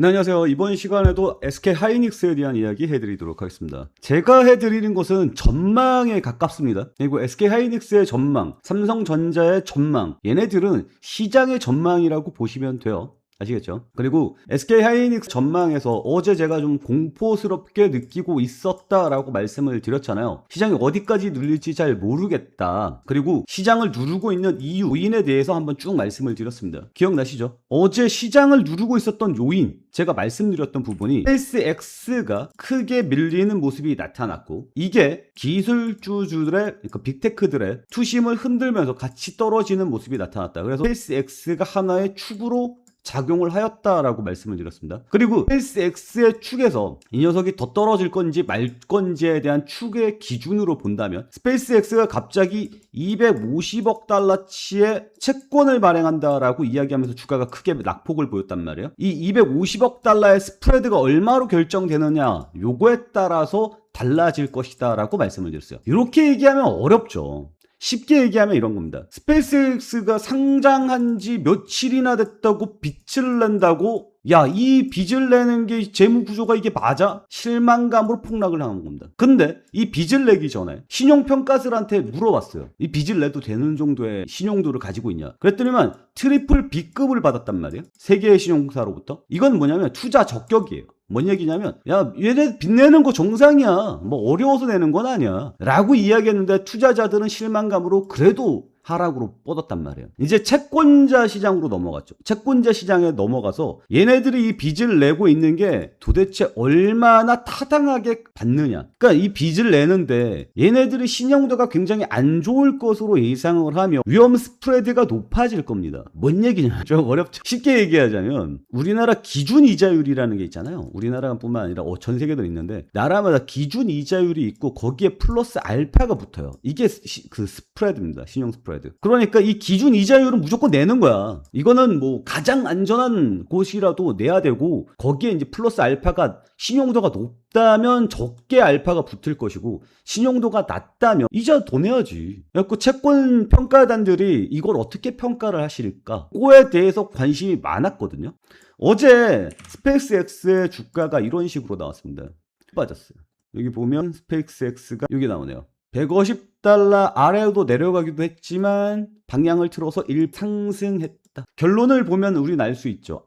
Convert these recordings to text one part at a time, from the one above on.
네, 안녕하세요. 이번 시간에도 SK 하이닉스에 대한 이야기 해드리도록 하겠습니다. 제가 해드리는 것은 전망에 가깝습니다. 그리고 SK 하이닉스의 전망, 삼성전자의 전망, 얘네들은 시장의 전망이라고 보시면 돼요. 아시겠죠? 그리고 SK 하이닉스 전망에서 어제 제가 좀 공포스럽게 느끼고 있었다라고 말씀을 드렸잖아요. 시장이 어디까지 눌릴지 잘 모르겠다. 그리고 시장을 누르고 있는 이유, 요인에 대해서 한번 쭉 말씀을 드렸습니다. 기억나시죠? 어제 시장을 누르고 있었던 요인, 제가 말씀드렸던 부분이 SpaceX가 크게 밀리는 모습이 나타났고, 이게 기술주들의, 그러니까 빅테크들의 투심을 흔들면서 같이 떨어지는 모습이 나타났다. 그래서 SpaceX가 하나의 축으로 작용을 하였다라고 말씀을 드렸습니다. 그리고 스페이스X의 축에서 이 녀석이 더 떨어질 건지 말 건지에 대한 축의 기준으로 본다면 스페이스X가 갑자기 250억 달러치의 채권을 발행한다라고 이야기하면서 주가가 크게 낙폭을 보였단 말이에요. 이 250억 달러의 스프레드가 얼마로 결정되느냐, 요거에 따라서 달라질 것이다 라고 말씀을 드렸어요. 이렇게 얘기하면 어렵죠. 쉽게 얘기하면 이런 겁니다. 스페이스X가 상장한 지 며칠이나 됐다고 빚을 낸다고, 야, 이 빚을 내는 게 재무 구조가 이게 맞아? 실망감으로 폭락을 하는 겁니다. 근데 이 빚을 내기 전에 신용평가사들한테 물어봤어요. 이 빚을 내도 되는 정도의 신용도를 가지고 있냐? 그랬더니만 트리플 B급을 받았단 말이에요. 세계의 신용사로부터. 이건 뭐냐면 투자 적격이에요. 뭔 얘기냐면, 야, 얘네 빚 내는 거 정상이야. 뭐 어려워서 내는 건 아니야. 라고 이야기했는데 투자자들은 실망감으로 그래도 하락으로 뻗었단 말이에요. 이제 채권자 시장으로 넘어갔죠. 채권자 시장에 넘어가서 얘네들이 이 빚을 내고 있는 게 도대체 얼마나 타당하게 받느냐. 그러니까 이 빚을 내는데 얘네들이 신용도가 굉장히 안 좋을 것으로 예상을 하며 위험 스프레드가 높아질 겁니다. 뭔 얘기냐? 좀 어렵죠. 쉽게 얘기하자면 우리나라 기준 이자율이라는 게 있잖아요. 우리나라뿐만 아니라 전 세계도 있는데 나라마다 기준 이자율이 있고 거기에 플러스 알파가 붙어요. 이게 그 스프레드입니다. 신용 스프레드. 그러니까 이 기준 이자율은 무조건 내는 거야. 이거는 뭐 가장 안전한 곳이라도 내야 되고 거기에 이제 플러스 알파가 신용도가 높다면 적게 알파가 붙을 것이고 신용도가 낮다면 이자 더 내야지. 그래서 채권 평가단들이 이걸 어떻게 평가를 하실까? 그거에 대해서 관심이 많았거든요. 어제 스페이스X의 주가가 이런 식으로 나왔습니다. 빠졌어요. 여기 보면 스페이스X가 여기 나오네요. 150달러 아래로 내려가기도 했지만 방향을 틀어서 상승했다. 결론을 보면 우리는 알 수 있죠.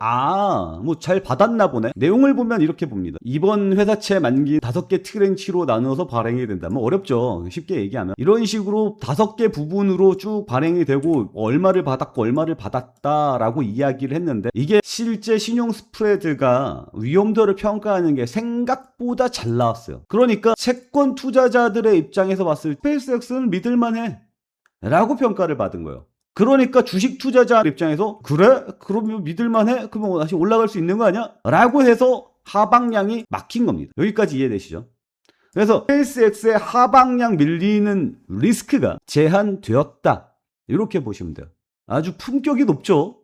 뭐 잘 받았나 보네. 내용을 보면 이렇게 봅니다. 이번 회사채 만기 5개 트렌치로 나눠서 발행이 된다. 뭐 어렵죠. 쉽게 얘기하면 이런 식으로 5개 부분으로 쭉 발행이 되고 얼마를 받았고 얼마를 받았다라고 이야기를 했는데 이게 실제 신용 스프레드가 위험도를 평가하는 게 생각보다 잘 나왔어요. 그러니까 채권 투자자들의 입장에서 봤을 때 스페이스X는 믿을만해 라고 평가를 받은 거예요. 그러니까 주식 투자자 입장에서 그래? 그러면 믿을만해? 그러면 다시 올라갈 수 있는 거 아니야? 라고 해서 하방량이 막힌 겁니다. 여기까지 이해되시죠? 그래서 스페이스X의 하방량 밀리는 리스크가 제한되었다. 이렇게 보시면 돼요. 아주 품격이 높죠?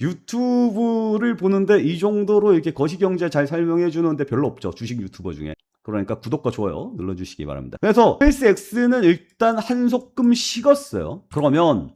유튜브를 보는데 이 정도로 이렇게 거시경제 잘 설명해 주는데 별로 없죠. 주식 유튜버 중에. 그러니까 구독과 좋아요 눌러주시기 바랍니다. 그래서 스페이스X는 일단 한소끔 식었어요. 그러면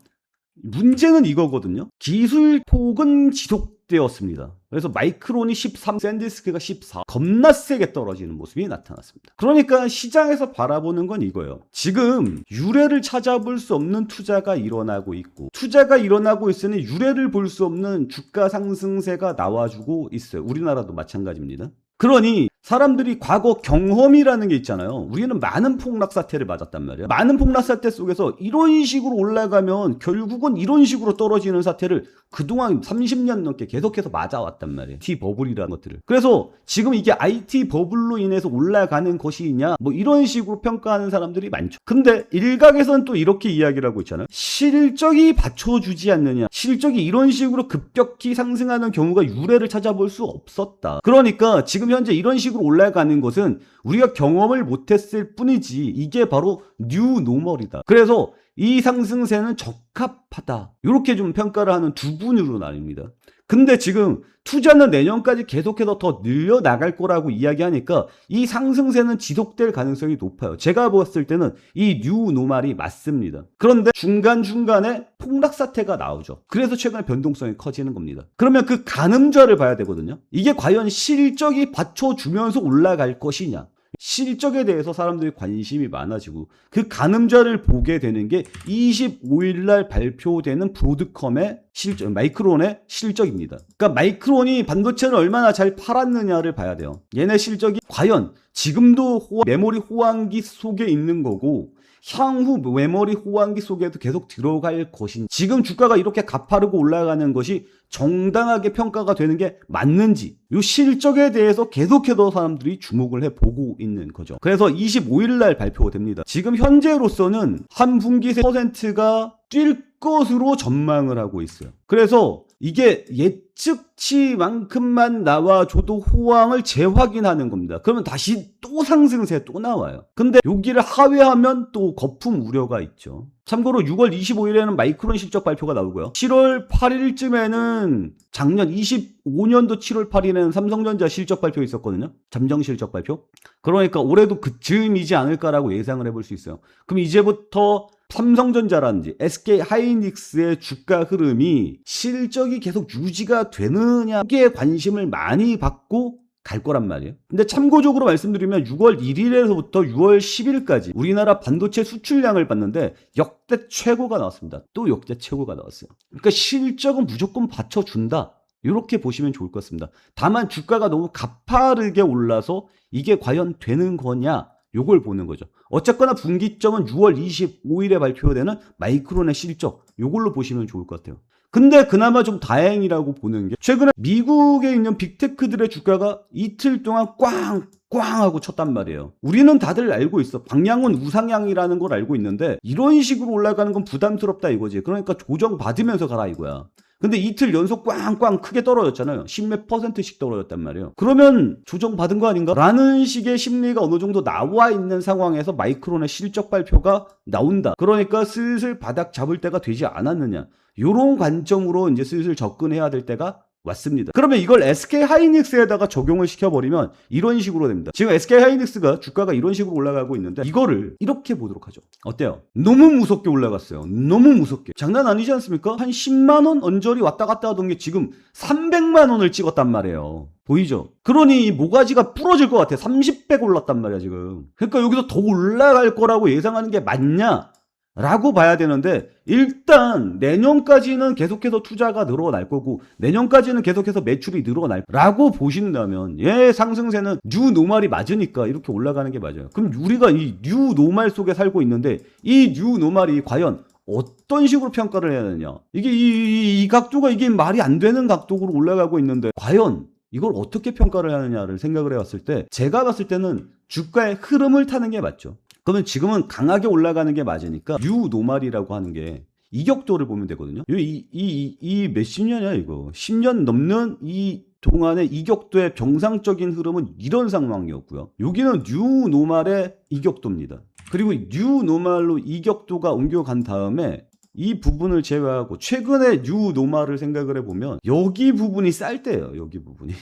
문제는 이거거든요. 기술 폭은 지속되었습니다. 그래서 마이크론이 13, 샌디스크가 14, 겁나 세게 떨어지는 모습이 나타났습니다. 그러니까 시장에서 바라보는 건 이거예요. 지금 유례를 찾아볼 수 없는 투자가 일어나고 있고 투자가 일어나고 있으니 유례를 볼 수 없는 주가 상승세가 나와주고 있어요. 우리나라도 마찬가지입니다. 그러니 사람들이 과거 경험이라는 게 있잖아요. 우리는 많은 폭락 사태를 맞았단 말이에요. 많은 폭락 사태 속에서 이런 식으로 올라가면 결국은 이런 식으로 떨어지는 사태를 그동안 30년 넘게 계속해서 맞아왔단 말이에요. IT 버블이라는 것들을. 그래서 지금 이게 IT 버블로 인해서 올라가는 것이냐 뭐 이런 식으로 평가하는 사람들이 많죠. 근데 일각에서는 또 이렇게 이야기를 하고 있잖아요. 실적이 받쳐주지 않느냐. 실적이 이런 식으로 급격히 상승하는 경우가 유례를 찾아볼 수 없었다. 그러니까 지금 현재 이런 식으로 올라가는 것은 우리가 경험을 못했을 뿐이지 이게 바로 뉴 노멀이다. 그래서 이 상승세는 적합하다. 이렇게 좀 평가를 하는 두 분으로 나뉩니다. 근데 지금 투자는 내년까지 계속해서 더 늘려나갈 거라고 이야기하니까 이 상승세는 지속될 가능성이 높아요. 제가 봤을 때는 이 뉴노멀이 맞습니다. 그런데 중간중간에 폭락 사태가 나오죠. 그래서 최근에 변동성이 커지는 겁니다. 그러면 그 가늠자를 봐야 되거든요. 이게 과연 실적이 받쳐주면서 올라갈 것이냐. 실적에 대해서 사람들이 관심이 많아지고 그 가늠자를 보게 되는 게 25일 날 발표되는 브로드컴의 실적, 마이크론의 실적입니다. 그러니까 마이크론이 반도체를 얼마나 잘 팔았느냐를 봐야 돼요. 얘네 실적이 과연 지금도 메모리 호황기 속에 있는 거고 향후 메모리 호황기 속에도 계속 들어갈 것인지, 지금 주가가 이렇게 가파르고 올라가는 것이 정당하게 평가가 되는 게 맞는지, 이 실적에 대해서 계속해서 사람들이 주목을 해보고 있는 거죠. 그래서 25일 날 발표됩니다. 지금 현재로서는 한 분기 10%가 뛸 것으로 전망을 하고 있어요. 그래서 이게 예측치만큼만 나와줘도 호황을 재확인하는 겁니다. 그러면 다시 또 상승세 또 나와요. 근데 여기를 하회하면 또 거품 우려가 있죠. 참고로 6월 25일에는 마이크론 실적 발표가 나오고요. 7월 8일쯤에는 작년 25년도 7월 8일에는 삼성전자 실적 발표 있었거든요. 잠정 실적 발표. 그러니까 올해도 그쯤이지 않을까라고 예상을 해볼 수 있어요. 그럼 이제부터 삼성전자라든지 SK 하이닉스의 주가 흐름이 실적이 계속 유지가 되느냐에 관심을 많이 받고 갈 거란 말이에요. 근데 참고적으로 말씀드리면 6월 1일에서부터 6월 10일까지 우리나라 반도체 수출량을 봤는데 역대 최고가 나왔습니다. 또 역대 최고가 나왔어요. 그러니까 실적은 무조건 받쳐준다. 이렇게 보시면 좋을 것 같습니다. 다만 주가가 너무 가파르게 올라서 이게 과연 되는 거냐? 요걸 보는 거죠. 어쨌거나 분기점은 6월 25일에 발표되는 마이크론의 실적, 요걸로 보시면 좋을 것 같아요. 근데 그나마 좀 다행이라고 보는 게 최근에 미국에 있는 빅테크들의 주가가 이틀 동안 꽝 하고 쳤단 말이에요. 우리는 다들 알고 있어. 방향은 우상향이라는 걸 알고 있는데 이런 식으로 올라가는 건 부담스럽다 이거지. 그러니까 조정 받으면서 가라 이거야. 근데 이틀 연속 꽝꽝 크게 떨어졌잖아요. 10몇 %씩 떨어졌단 말이에요. 그러면 조정받은 거 아닌가? 라는 식의 심리가 어느 정도 나와 있는 상황에서 마이크론의 실적 발표가 나온다. 그러니까 슬슬 바닥 잡을 때가 되지 않았느냐. 요런 관점으로 이제 슬슬 접근해야 될 때가 왔습니다. 그러면 이걸 SK 하이닉스에다가 적용을 시켜버리면 이런 식으로 됩니다. 지금 SK 하이닉스가 주가가 이런 식으로 올라가고 있는데 이거를 이렇게 보도록 하죠. 어때요? 너무 무섭게 올라갔어요. 너무 무섭게. 장난 아니지 않습니까? 한 10만원 언저리 왔다 갔다 하던 게 지금 300만원을 찍었단 말이에요. 보이죠? 그러니 모가지가 부러질 것 같아. 30배 올랐단 말이야 지금. 그러니까 여기서 더 올라갈 거라고 예상하는 게 맞냐? 라고 봐야 되는데 일단 내년까지는 계속해서 투자가 늘어날 거고 내년까지는 계속해서 매출이 늘어날 라고 보신다면 상승세는 뉴노멀이 맞으니까 이렇게 올라가는 게 맞아요. 그럼 우리가 이 뉴노멀 속에 살고 있는데 이 뉴노멀이 과연 어떤 식으로 평가를 해야 되느냐, 이게 이 각도가 이게 말이 안 되는 각도로 올라가고 있는데 과연 이걸 어떻게 평가를 하느냐를 생각을 해왔을 때 제가 봤을 때는 주가의 흐름을 타는 게 맞죠. 그러면 지금은 강하게 올라가는 게 맞으니까 뉴노멀이라고 하는 게 이격도를 보면 되거든요. 이 몇십 년이야 이거. 10년 넘는 이 동안의 이격도의 정상적인 흐름은 이런 상황이었고요. 여기는 뉴노멀의 이격도입니다. 그리고 뉴노멀로 이격도가 옮겨간 다음에 이 부분을 제외하고 최근에 뉴노멀을 생각을 해보면 여기 부분이 쌀 때예요. 여기 부분이.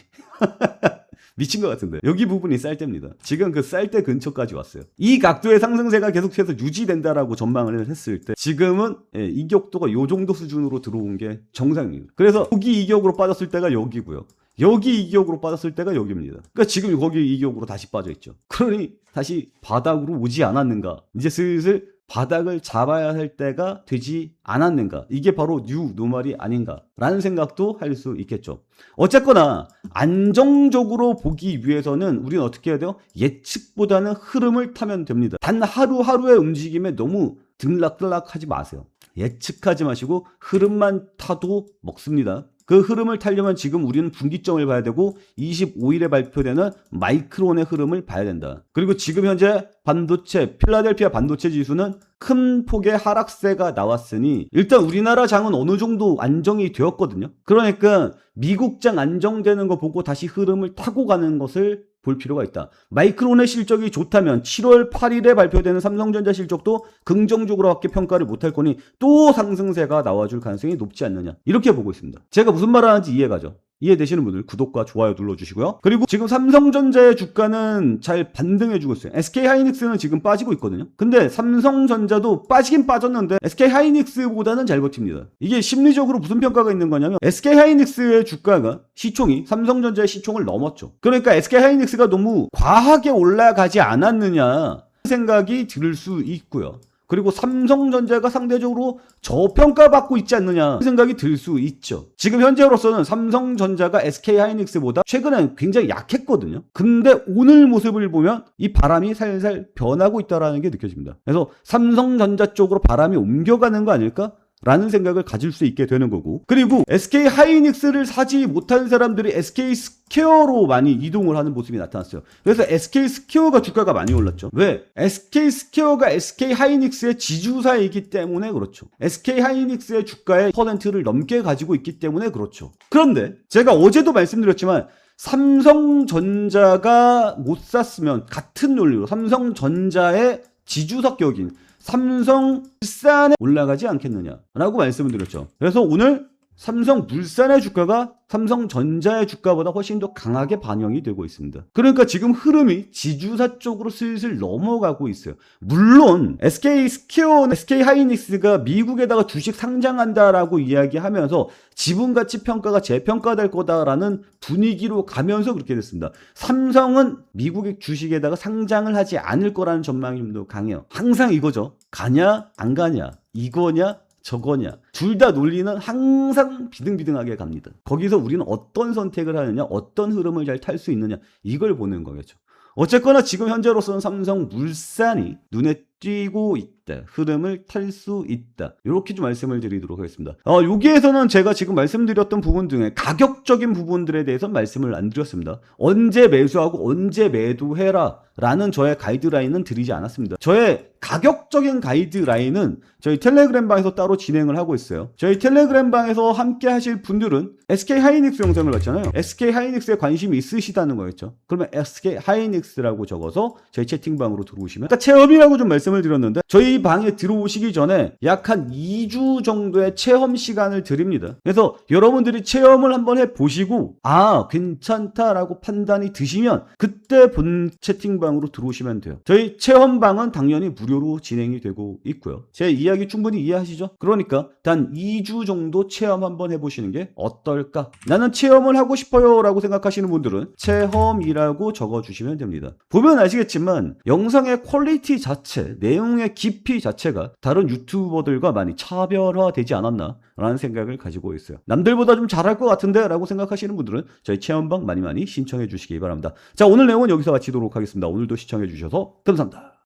미친 것 같은데 여기 부분이 쌀때입니다. 지금 그 쌀때 근처까지 왔어요. 이 각도의 상승세가 계속해서 유지된다라고 전망을 했을 때 지금은 이격도가 요 정도 수준으로 들어온 게 정상입니다. 그래서 여기 이격으로 빠졌을 때가 여기고요. 여기 이격으로 빠졌을 때가 여기입니다. 그러니까 지금 거기 이격으로 다시 빠져 있죠. 그러니 다시 바닥으로 오지 않았는가? 이제 슬슬 바닥을 잡아야 할 때가 되지 않았는가? 이게 바로 뉴노멀이 아닌가라는 생각도 할 수 있겠죠. 어쨌거나 안정적으로 보기 위해서는 우리는 어떻게 해야 돼요? 예측보다는 흐름을 타면 됩니다. 단 하루하루의 움직임에 너무 들락들락하지 마세요. 예측하지 마시고 흐름만 타도 먹습니다. 그 흐름을 타려면 지금 우리는 분기점을 봐야 되고 25일에 발표되는 마이크론의 흐름을 봐야 된다. 그리고 지금 현재 반도체, 필라델피아 반도체 지수는 큰 폭의 하락세가 나왔으니 일단 우리나라 장은 어느 정도 안정이 되었거든요. 그러니까 미국 장 안정되는 거 보고 다시 흐름을 타고 가는 것을 볼 필요가 있다. 마이크론의 실적이 좋다면 7월 8일에 발표되는 삼성전자 실적도 긍정적으로밖에 평가를 못할 거니 또 상승세가 나와줄 가능성이 높지 않느냐. 이렇게 보고 있습니다. 제가 무슨 말 하는지 이해가죠? 이해되시는 분들 구독과 좋아요 눌러주시고요. 그리고 지금 삼성전자의 주가는 잘 반등해주고 있어요. SK하이닉스는 지금 빠지고 있거든요. 근데 삼성전자도 빠지긴 빠졌는데 SK하이닉스보다는 잘 버팁니다. 이게 심리적으로 무슨 평가가 있는 거냐면 SK하이닉스의 주가가 시총이 삼성전자의 시총을 넘었죠. 그러니까 SK하이닉스가 너무 과하게 올라가지 않았느냐 생각이 들 수 있고요. 그리고 삼성전자가 상대적으로 저평가받고 있지 않느냐 생각이 들 수 있죠. 지금 현재로서는 삼성전자가 SK하이닉스보다 최근에 굉장히 약했거든요. 근데 오늘 모습을 보면 이 바람이 살살 변하고 있다는 게 느껴집니다. 그래서 삼성전자 쪽으로 바람이 옮겨가는 거 아닐까? 라는 생각을 가질 수 있게 되는 거고, 그리고 SK하이닉스를 사지 못한 사람들이 SK스퀘어로 많이 이동을 하는 모습이 나타났어요. 그래서 SK스퀘어가 주가가 많이 올랐죠. 왜? SK스퀘어가 SK하이닉스의 지주사이기 때문에 그렇죠. SK하이닉스의 주가의 퍼센트를 넘게 가지고 있기 때문에 그렇죠. 그런데 제가 어제도 말씀드렸지만 삼성전자가 못 샀으면 같은 논리로 삼성전자의 지주석격인 삼성물산에 올라가지 않겠느냐라고 말씀을 드렸죠. 그래서 오늘 삼성물산의 주가가 삼성전자의 주가보다 훨씬 더 강하게 반영이 되고 있습니다. 그러니까 지금 흐름이 지주사 쪽으로 슬슬 넘어가고 있어요. 물론 SK스퀘어, SK하이닉스가 미국에다가 주식 상장한다라고 이야기하면서 지분가치 평가가 재평가될 거다라는 분위기로 가면서 그렇게 됐습니다. 삼성은 미국의 주식에다가 상장을 하지 않을 거라는 전망이 좀 더 강해요. 항상 이거죠. 가냐 안 가냐, 이거냐 저거냐, 둘 다 논리는 항상 비등비등하게 갑니다. 거기서 우리는 어떤 선택을 하느냐, 어떤 흐름을 잘 탈 수 있느냐, 이걸 보는 거겠죠. 어쨌거나 지금 현재로서는 삼성물산이 눈에 띄고 있다, 흐름을 탈 수 있다, 이렇게 좀 말씀을 드리도록 하겠습니다. 여기에서는 제가 지금 말씀드렸던 부분 중에 가격적인 부분들에 대해서 말씀을 안 드렸습니다. 언제 매수하고 언제 매도해라 라는 저의 가이드라인은 드리지 않았습니다. 저의 가격적인 가이드라인은 저희 텔레그램 방에서 따로 진행을 하고 있어요. 저희 텔레그램 방에서 함께 하실 분들은 SK하이닉스 영상을 봤잖아요. SK하이닉스에 관심이 있으시다는 거였죠. 그러면 SK하이닉스라고 적어서 저희 채팅방으로 들어오시면, 아까 체험이라고 좀 말씀을 드렸는데 저희 방에 들어오시기 전에 약 한 2주 정도의 체험 시간을 드립니다. 그래서 여러분들이 체험을 한번 해보시고 괜찮다라고 판단이 드시면 그때 본 채팅방으로 들어오시면 돼요. 저희 체험방은 당연히 무료로 진행이 되고 있고요. 제 이야기 충분히 이해하시죠? 그러니까 단 2주 정도 체험 한번 해보시는 게 어떨까? 나는 체험을 하고 싶어요 라고 생각하시는 분들은 체험이라고 적어주시면 됩니다. 보면 아시겠지만 영상의 퀄리티 자체, 내용의 깊이 자체가 다른 유튜버들과 많이 차별화되지 않았나 라는 생각을 가지고 있어요. 남들보다 좀 잘할 것 같은데 라고 생각하시는 분들은 저희 체험방 많이 신청해 주시기 바랍니다. 자, 오늘 내용은 여기서 마치도록 하겠습니다. 오늘도 시청해 주셔서 감사합니다.